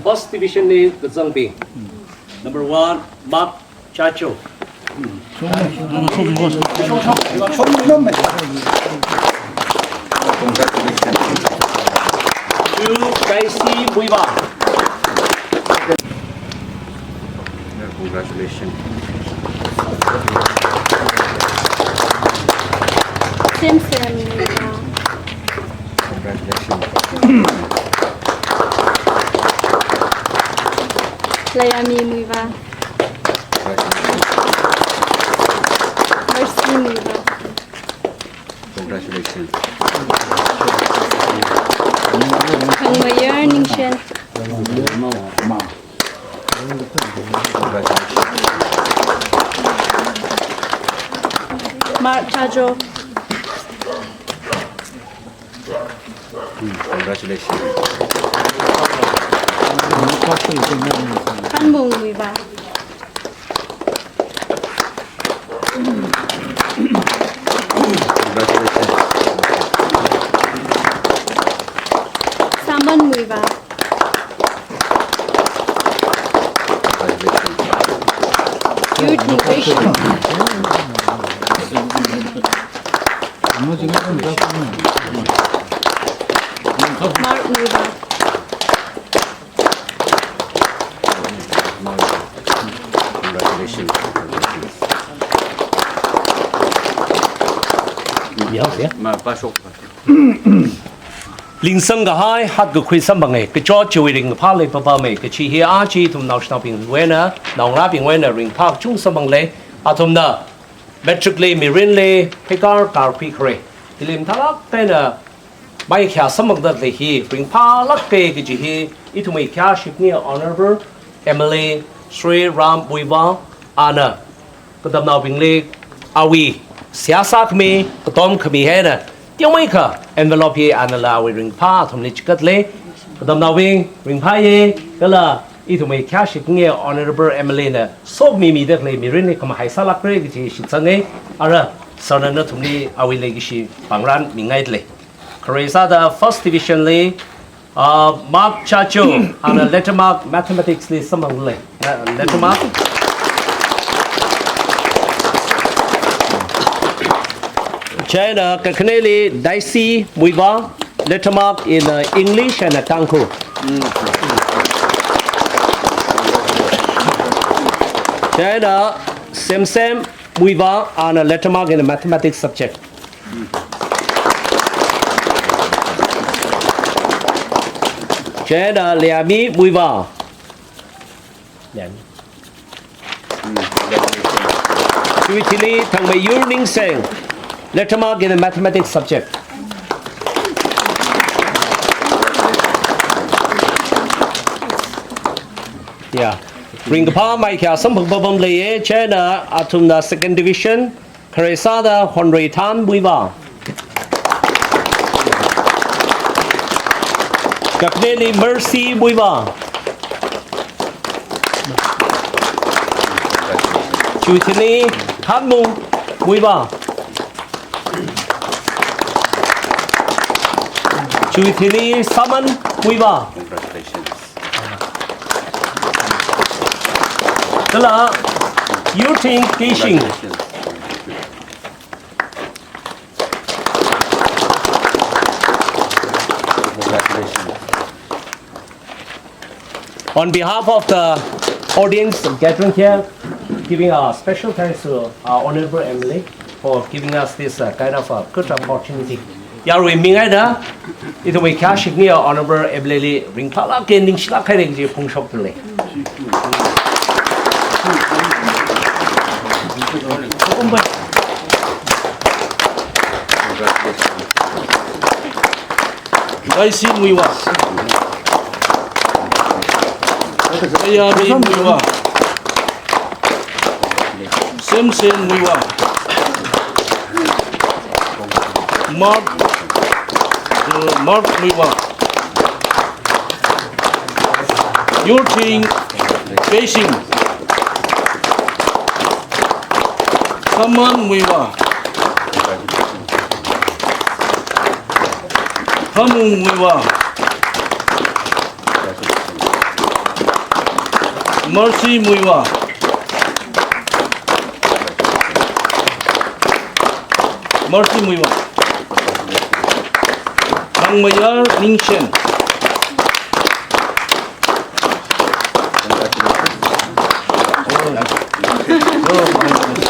First division is the Zangbi. Number 1, Mark Chacho. Two, Daisy Muivah. Congratulations. Same. Congratulations. Layami Muivah. Mercy Muivah. Congratulations. Hang Mayer Ningshen. Mark Chajo. Congratulations. Hanmung Muivah. Congratulations. Saman Muivah. Youth Innovation. Mark Muivah. Congratulations. Mà ba số. Linh sân cái hai hát cái khuy sâm bằng ấy cái cho chiều ring phá lấy phá mày cái chi hi á chi thùng nào nào bình quên á nào lá bình quên á ring phá chung sâm bằng lấy à thùng đó metric lấy mirin lấy cái car phi kre thì lim thà lắc tên là bay khía sâm bằng đó lấy hi ring phá lắc cái chi hi ít thùng mày khía ship nia honorable Emily Sri Ram Muivah Anna cái tầm nào bình lấy awi siasa kami ketom kami hay nè tiếng mấy cả envelope ye anh là we ring pa thom ni chikat le kadam nào wing ring pa ye cái là ít thùng mấy cash nghe honorable Emily nè so mi được le mi rin le kama hay salak re cái gì sang ấy ara sana nó thùng ni awi le cái gì bang ran mi ngay le Karisa the first division le Mark Chacho and letter mark mathematics le samang le letter mark China Kakaneli Daisy Muivah letter mark in English and Kangku. China Sem Muivah and a letter mark in the mathematics subject. China Liami Muivah. Suitili Thangmei Yurning Seng. Letter mark in the mathematics subject. Yeah. Ring the palm, my car, some bubble lay, China, Atum the second division, Karesada, Honrei Tan, Muivah. Kapneli Mercy Muivah. Chutini Hanmung Muivah. Chuitini Saman Muivah. Congratulations. Đó là Yuting Kishing. Congratulations. On behalf of the audience gathering here, giving a special thanks to our Honorable Emily for giving us this kind of a good opportunity. Yarui Mingai da, itu may cash niya Honorable Emily ring pala kending sila kaya rin pung shop tuloy. Daisy Muivah. Layami Muivah. Sem Muivah. Mark Muivah. Your team facing Saman Muivah. Hamung Muivah. Mercy Muivah. Mercy Muivah. 강마열 닝첸. Congratulations.